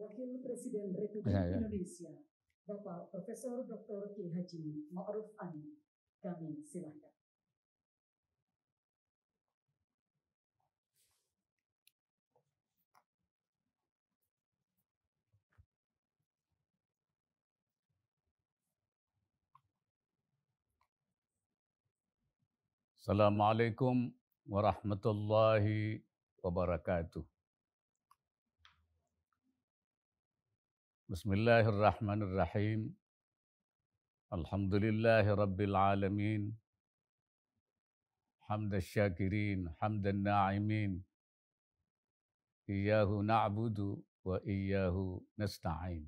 Wakil Presiden Republik Ya. Indonesia, Bapak Profesor Dr. Kiai Haji Ma'ruf Amin. Kami silakan. Assalamualaikum warahmatullahi wabarakatuh. Bismillahirrahmanirrahim. Alhamdulillahi rabbil alamin. Hamdan syakirin, hamdan na'imin. Iyyahu na'budu wa iyyahu nasta'in.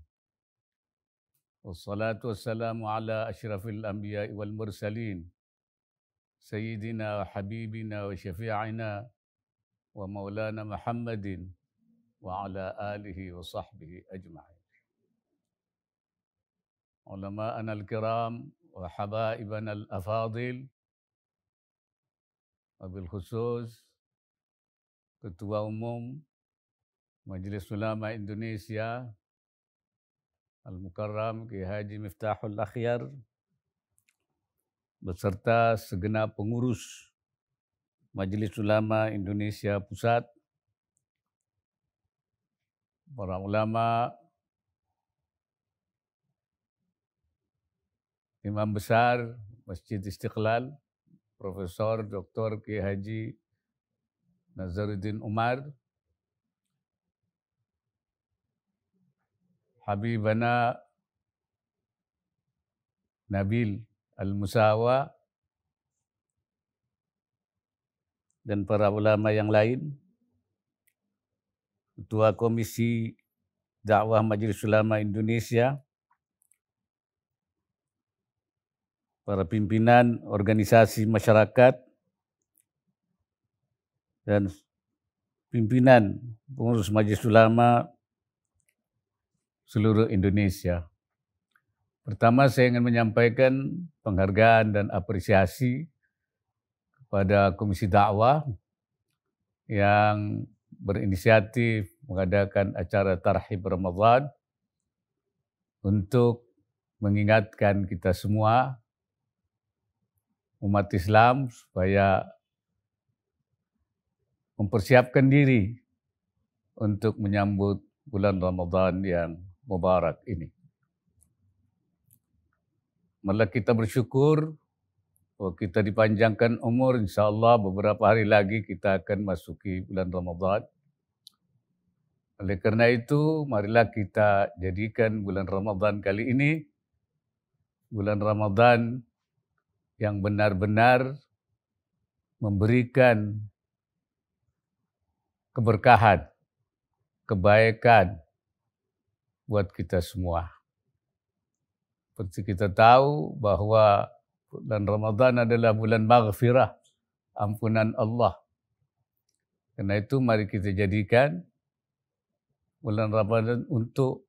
Wassalatu wassalamu ala asyrafil anbiya'i wal mursalin. Sayyidina wa habibina wa syafi'ina wa maulana Muhammadin wa ala alihi wa sahbihi ajma'in. Ulama'ana al-kiram wa habaibana al-afadil, wabil khusus Ketua Umum Majelis Ulama Indonesia Al-Mukarram Kiai Haji Miftahul Akhyar beserta segenap pengurus Majelis Ulama Indonesia Pusat, para ulama, Imam Besar Masjid Istiqlal, Profesor Dr. Kiai Haji Nazaruddin Umar, Habibana Nabil Al-Musawa, dan para ulama yang lain, Ketua Komisi Dakwah Majelis Ulama Indonesia, para pimpinan organisasi masyarakat, dan pimpinan pengurus Majelis Ulama seluruh Indonesia. Pertama, saya ingin menyampaikan penghargaan dan apresiasi kepada Komisi Dakwah yang berinisiatif mengadakan acara Tarhib Ramadan untuk mengingatkan kita semua umat Islam supaya mempersiapkan diri untuk menyambut bulan Ramadan yang mubarak ini. Malah kita bersyukur bahwa kita dipanjangkan umur, insyaAllah beberapa hari lagi kita akan masuki bulan Ramadan. Oleh karena itu, marilah kita jadikan bulan Ramadan kali ini bulan Ramadan yang benar-benar memberikan keberkahan, kebaikan buat kita semua. Seperti kita tahu bahwa bulan Ramadan adalah bulan maghfirah, ampunan Allah. Karena itu mari kita jadikan bulan Ramadan untuk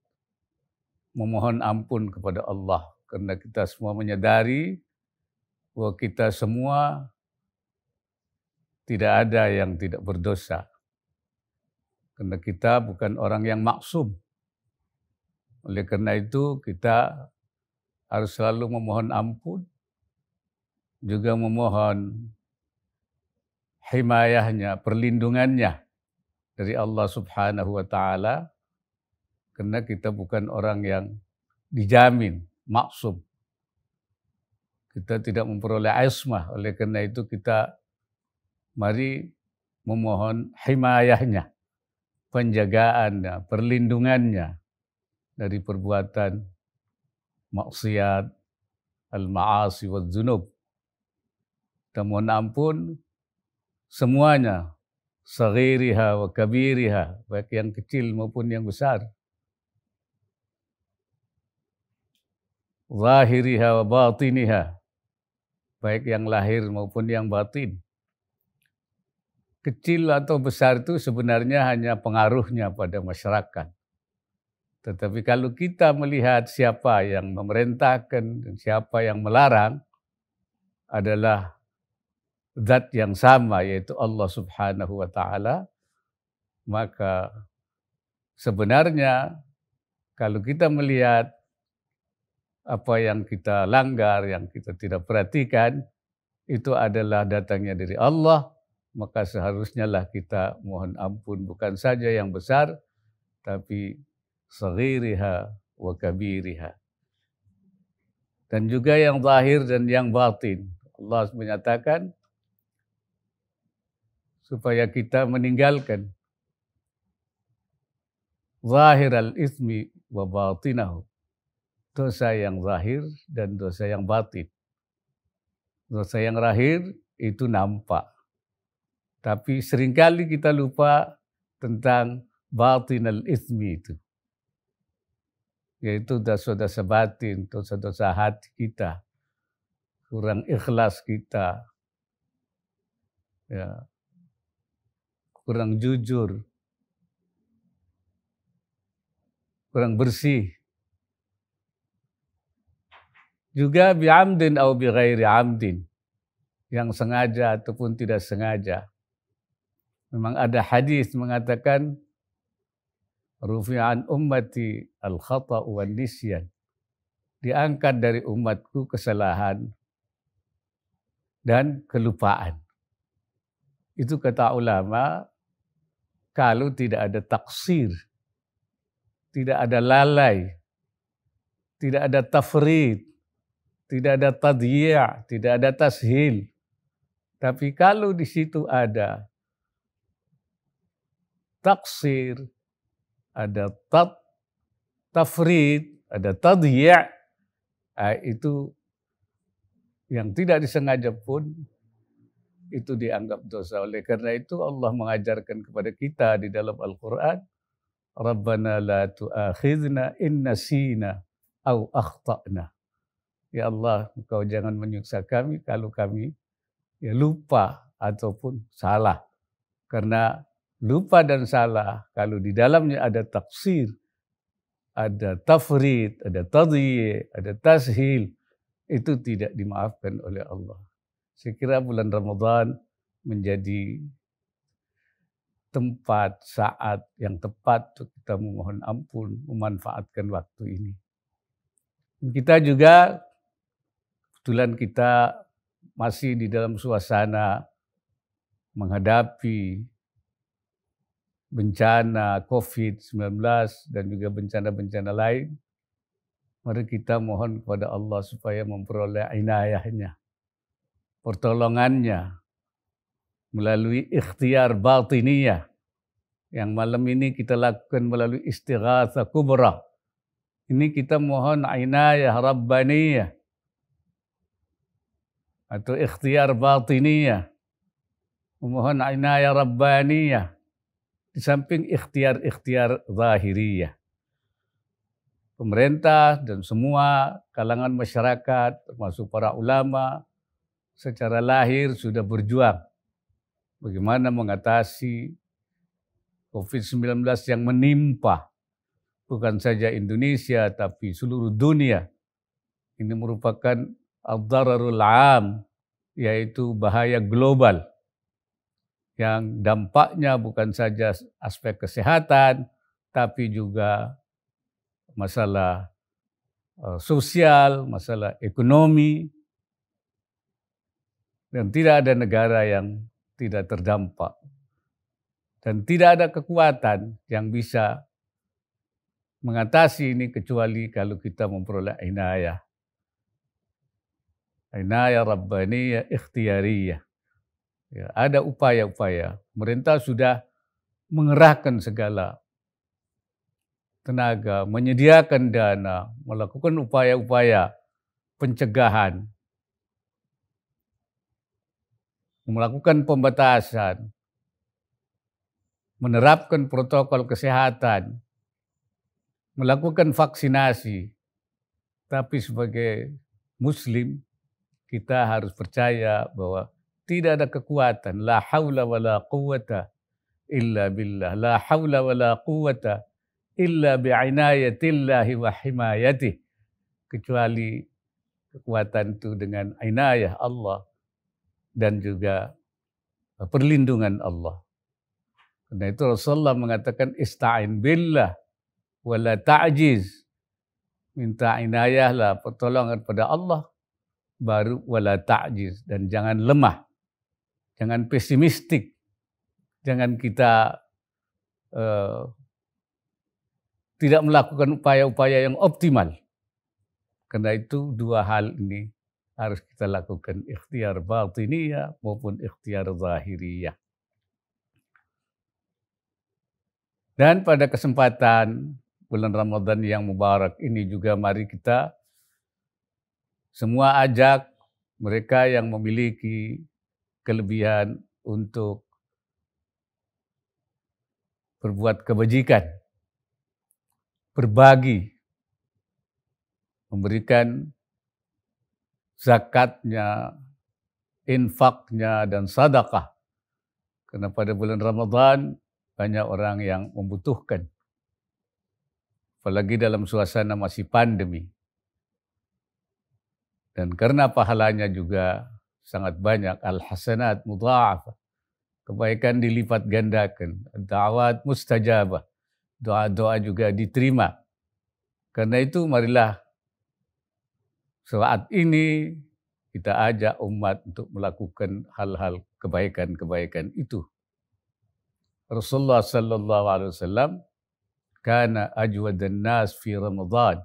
memohon ampun kepada Allah. Karena kita semua menyadari bahwa kita semua tidak ada yang tidak berdosa. Karena kita bukan orang yang maksum. Oleh karena itu kita harus selalu memohon ampun, juga memohon himayahnya, perlindungannya dari Allah Subhanahu wa Ta'ala, karena kita bukan orang yang dijamin maksum. Kita tidak memperoleh ismah, oleh karena itu kita mari memohon himayahnya, penjagaannya, perlindungannya dari perbuatan maksiat, al-ma'asi wa dzunub. Kita mohon ampun semuanya, saghiriha wa kabiriha, baik yang kecil maupun yang besar, zahiriha wa batiniha, baik yang lahir maupun yang batin. Kecil atau besar itu sebenarnya hanya pengaruhnya pada masyarakat. Tetapi kalau kita melihat siapa yang memerintahkan dan siapa yang melarang, adalah zat yang sama, yaitu Allah Subhanahu wa Ta'ala, maka sebenarnya Kalau kita melihat apa yang kita langgar, yang kita tidak perhatikan, itu adalah datangnya dari Allah, maka seharusnya lah kita mohon ampun bukan saja yang besar, tapi saghiriha wa kabiriha. Dan juga yang zahir dan yang batin. Allah menyatakan supaya kita meninggalkan zahir al-ismi wa batinahu. Dosa yang zahir dan dosa yang batin. Dosa yang zahir itu nampak. Tapi seringkali kita lupa tentang batin al-ismi itu. Yaitu dosa-dosa batin, dosa-dosa hati kita. Kurang ikhlas kita. Ya, kurang jujur. Kurang bersih. Juga bi'amdin atau bighairi amdin. Yang sengaja ataupun tidak sengaja. Memang ada hadis mengatakan rufi'an ummati al-khata'u wan nisyan. Diangkat dari umatku kesalahan dan kelupaan. Itu kata ulama, kalau tidak ada taksir, tidak ada lalai, tidak ada tafrid, tidak ada tadhiya', tidak ada tashil. Tapi kalau di situ ada taksir, ada tafrid, ada tadhiya', itu yang tidak disengaja pun itu dianggap dosa. Oleh karena itu Allah mengajarkan kepada kita di dalam Al-Quran, Rabbana la tu'akhidna in nasina au akhta'na. Ya Allah, Engkau jangan menyiksa kami kalau kami lupa ataupun salah. Karena lupa dan salah, kalau di dalamnya ada taksir, ada tafrid, ada tadhiya', ada tashil, itu tidak dimaafkan oleh Allah. Saya kira bulan Ramadan menjadi tempat, saat yang tepat untuk kita memohon ampun, memanfaatkan waktu ini. Kita juga, kebetulan kita masih di dalam suasana menghadapi bencana COVID-19 dan juga bencana-bencana lain. Mari kita mohon kepada Allah supaya memperoleh inayahnya, pertolongannya, melalui ikhtiar batiniyah yang malam ini kita lakukan melalui istighatsah kubra. Ini kita mohon inayah rabbaniyah atau ikhtiar batiniyah, memohon inayah rabbaniyah di samping ikhtiar-ikhtiar zahiriyah. Pemerintah dan semua kalangan masyarakat, termasuk para ulama, secara lahir sudah berjuang bagaimana mengatasi COVID-19 yang menimpa bukan saja Indonesia tapi seluruh dunia. Ini merupakan ad-dararul 'am, yaitu bahaya global yang dampaknya bukan saja aspek kesehatan tapi juga masalah sosial, masalah ekonomi, dan tidak ada negara yang tidak terdampak. Dan tidak ada kekuatan yang bisa mengatasi ini kecuali kalau kita memperoleh inayah. Inayah rabbaniyah ikhtiyariyah. Ya, ada upaya-upaya. Pemerintah sudah mengerahkan segala tenaga, menyediakan dana, melakukan upaya-upaya pencegahan, melakukan pembatasan, menerapkan protokol kesehatan, melakukan vaksinasi. Tapi sebagai Muslim, kita harus percaya bahwa tidak ada kekuatan. La haula wa la quwwata illa billah. La haula wa la quwwata illa bi'inayatillahi wa himayatih. Kecuali kekuatan itu dengan inayah Allah dan juga perlindungan Allah. Karena itu Rasulullah mengatakan ista'in billah wala ta'jiz. Minta inayahlah, pertolongan pada Allah, baru wala ta'jiz. Dan jangan lemah, jangan pesimistik, jangan kita tidak melakukan upaya-upaya yang optimal. Karena itu dua hal ini harus kita lakukan, ikhtiar batiniyah maupun ikhtiar zahiriyah. Dan pada kesempatan bulan Ramadan yang mubarak ini juga mari kita semua ajak mereka yang memiliki kelebihan untuk berbuat kebajikan, berbagi, memberikan zakatnya, infaknya, dan sedekah. Karena pada bulan Ramadan banyak orang yang membutuhkan. Apalagi dalam suasana masih pandemi. Dan karena pahalanya juga sangat banyak, al-hasanat mudha'afah, kebaikan dilipat gandakan, da'awat mustajabah, doa-doa juga diterima. Karena itu marilah saat ini kita ajak umat untuk melakukan hal-hal kebaikan-kebaikan itu. Rasulullah sallallahu alaihi wasallam kana ajwadan nas fi Ramadan.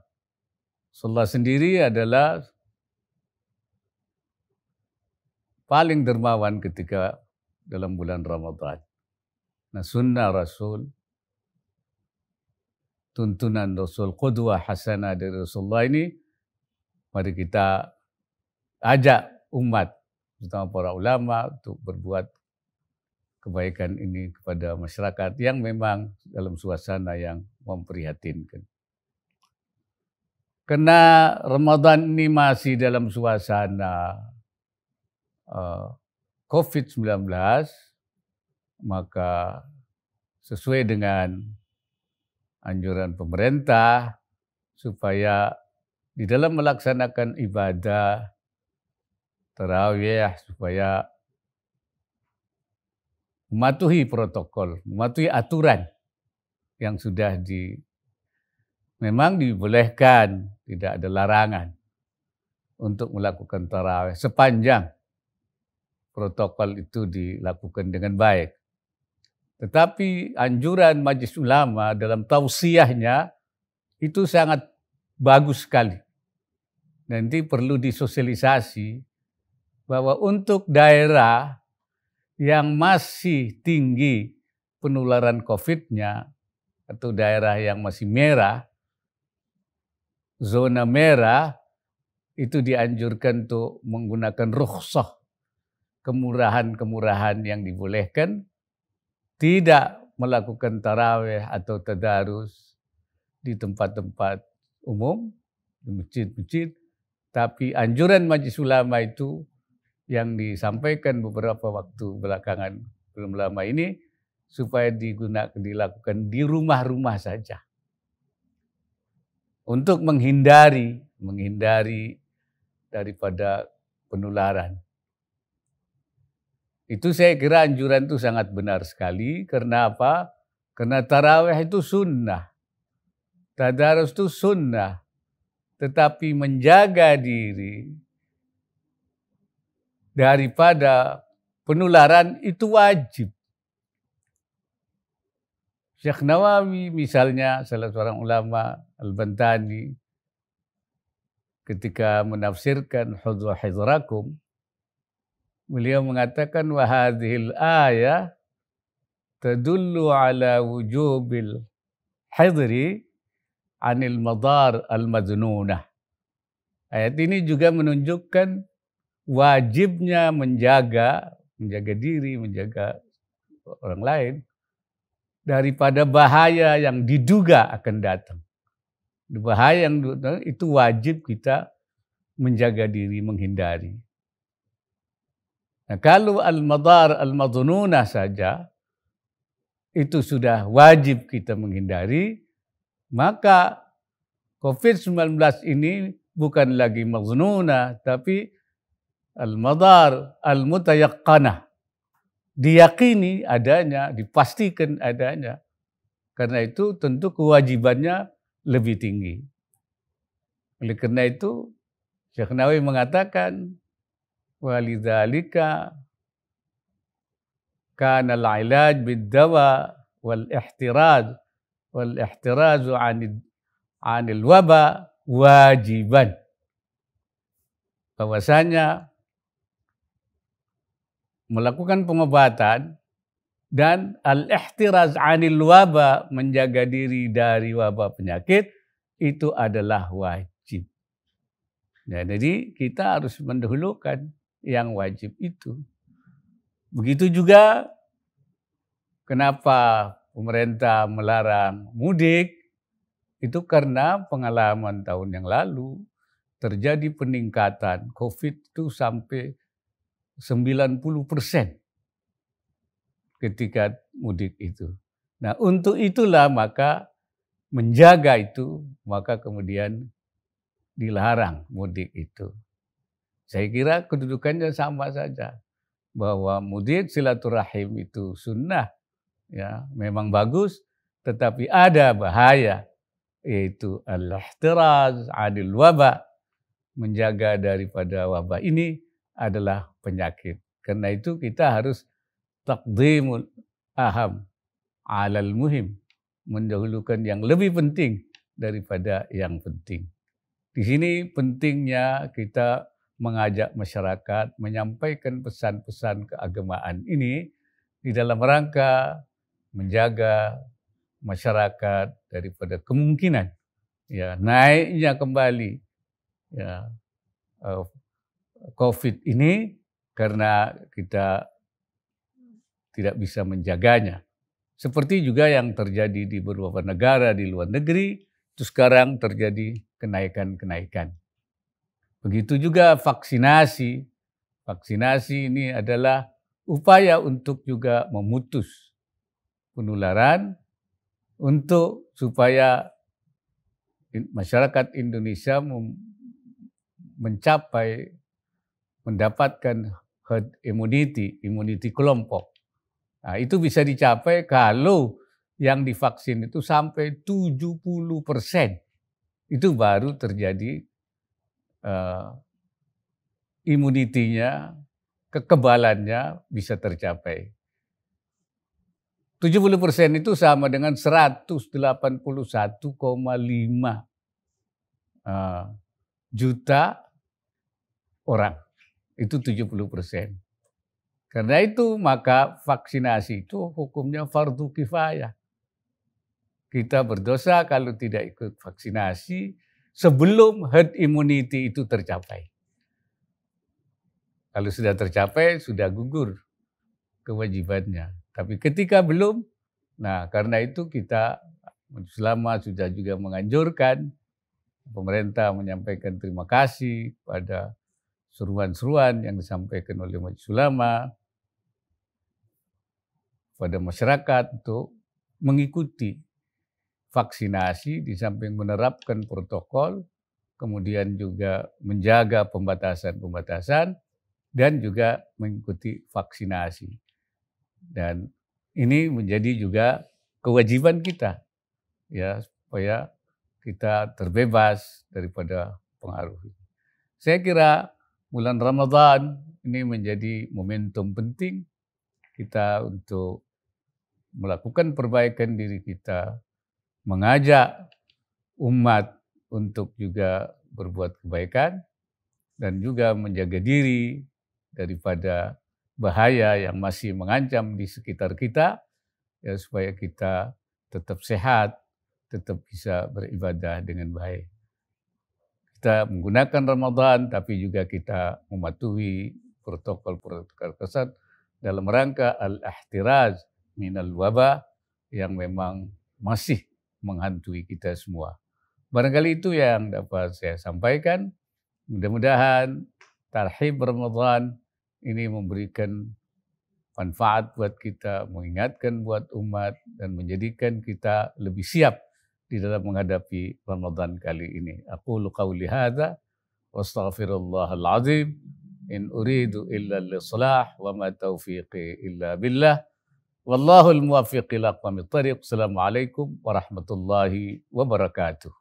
Rasulullah sendiri adalah paling dermawan ketika dalam bulan Ramadan. Nah, sunnah Rasul, tuntunan Rasul, qudwah hasanah dari Rasulullah ini, mari kita ajak umat, terutama para ulama, untuk berbuat kebaikan ini kepada masyarakat yang memang dalam suasana yang memprihatinkan. Karena Ramadan ini masih dalam suasana COVID-19, maka sesuai dengan anjuran pemerintah supaya di dalam melaksanakan ibadah tarawih supaya mematuhi protokol, mematuhi aturan yang sudah memang dibolehkan, tidak ada larangan untuk melakukan tarawih sepanjang protokol itu dilakukan dengan baik. Tetapi anjuran Majelis Ulama dalam tausiahnya itu sangat bagus sekali. Nanti perlu disosialisasi bahwa untuk daerah yang masih tinggi penularan COVID-nya atau daerah yang masih merah, zona merah, itu dianjurkan untuk menggunakan rukhsah, kemurahan-kemurahan yang dibolehkan, tidak melakukan tarawih atau tadarus di tempat-tempat umum, di masjid-masjid, tapi anjuran Majelis Ulama itu yang disampaikan beberapa waktu belakangan belum lama ini, supaya dilakukan di rumah-rumah saja. Untuk menghindari daripada penularan. Itu saya kira anjuran itu sangat benar sekali. Karena apa? Karena tarawih itu sunnah. Tadarus itu sunnah. Tetapi menjaga diri daripada penularan itu wajib. Syekh Nawawi misalnya, salah seorang ulama, Al-Bantani, ketika menafsirkan hudhu hidrakum, beliau mengatakan wa hadhil ayah tadullu ala wujubil hidri anil madar al-madnunah. Ayat ini juga menunjukkan wajibnya menjaga diri, menjaga orang lain daripada bahaya yang diduga akan datang. Bahaya yang datang itu wajib kita menjaga diri, menghindari. Nah, kalau al-madar al-madhununah saja itu sudah wajib kita menghindari, maka COVID-19 ini bukan lagi madhununah, tapi al-madar al-mutayaqqanah. Diyakini adanya, dipastikan adanya. Karena itu tentu kewajibannya lebih tinggi. Oleh karena itu Syekh Nawawi mengatakan walidzalika kana al-ilaj bid-dawa wal-ihtirazu 'anil waba wajiban. Bahwasanya melakukan pengobatan dan al-ihtiraz 'anil waba, menjaga diri dari wabah penyakit, itu adalah wajib. Ya, jadi kita harus mendahulukan yang wajib itu. Begitu juga kenapa pemerintah melarang mudik, itu karena pengalaman tahun yang lalu terjadi peningkatan COVID itu sampai 90% ketika mudik itu. Nah, untuk itulah maka menjaga itu, maka kemudian dilarang mudik itu. Saya kira kedudukannya sama saja, bahwa mudik silaturahim itu sunnah, ya memang bagus, tetapi ada bahaya, yaitu al-ihtiraz 'anil waba, menjaga daripada wabah ini adalah penyakit. Karena itu kita harus taqdimul aham 'alal muhim, mendahulukan yang lebih penting daripada yang penting. Di sini pentingnya kita mengajak masyarakat menyampaikan pesan-pesan keagamaan ini di dalam rangka menjaga masyarakat daripada kemungkinan ya naiknya kembali ya COVID ini karena kita tidak bisa menjaganya. Seperti juga yang terjadi di beberapa negara di luar negeri, itu sekarang terjadi kenaikan-kenaikan. Begitu juga vaksinasi. Vaksinasi ini adalah upaya untuk juga memutus penularan untuk supaya masyarakat Indonesia mendapatkan herd immunity, imuniti kelompok. Nah, itu bisa dicapai kalau yang divaksin itu sampai 70%. Itu baru terjadi imunitinya, kekebalannya bisa tercapai. 70% itu sama dengan 181,5 juta orang. Itu 70%. Karena itu maka vaksinasi itu hukumnya fardu kifayah. Kita berdosa kalau tidak ikut vaksinasi sebelum herd immunity itu tercapai. Kalau sudah tercapai, sudah gugur kewajibannya. Tapi ketika belum, nah karena itu kita selama sudah juga menganjurkan, pemerintah menyampaikan terima kasih pada seruan-seruan yang disampaikan oleh Majelis Ulama pada masyarakat untuk mengikuti vaksinasi di samping menerapkan protokol, kemudian juga menjaga pembatasan-pembatasan dan juga mengikuti vaksinasi. Dan ini menjadi juga kewajiban kita ya supaya kita terbebas daripada pengaruh. Saya kira bulan Ramadan ini menjadi momentum penting kita untuk melakukan perbaikan diri kita, mengajak umat untuk juga berbuat kebaikan dan juga menjaga diri daripada bahaya yang masih mengancam di sekitar kita ya supaya kita tetap sehat, tetap bisa beribadah dengan baik. Kita menggunakan Ramadan tapi juga kita mematuhi protokol-protokol ketat dalam rangka al-ihtiraz minal wabah yang memang masih menghantui kita semua. Barangkali itu yang dapat saya sampaikan. Mudah-mudahan tarhib Ramadan ini memberikan manfaat buat kita, mengingatkan buat umat dan menjadikan kita lebih siap di dalam menghadapi Ramadan kali ini. Aqulu qawli hadza wa astaghfirullahal azim in uridu illa al-islah wa ma taufiqi illa billah. Wallahul muwaffiq ila aqwamit thariq. Assalamualaikum warahmatullahi wabarakatuh.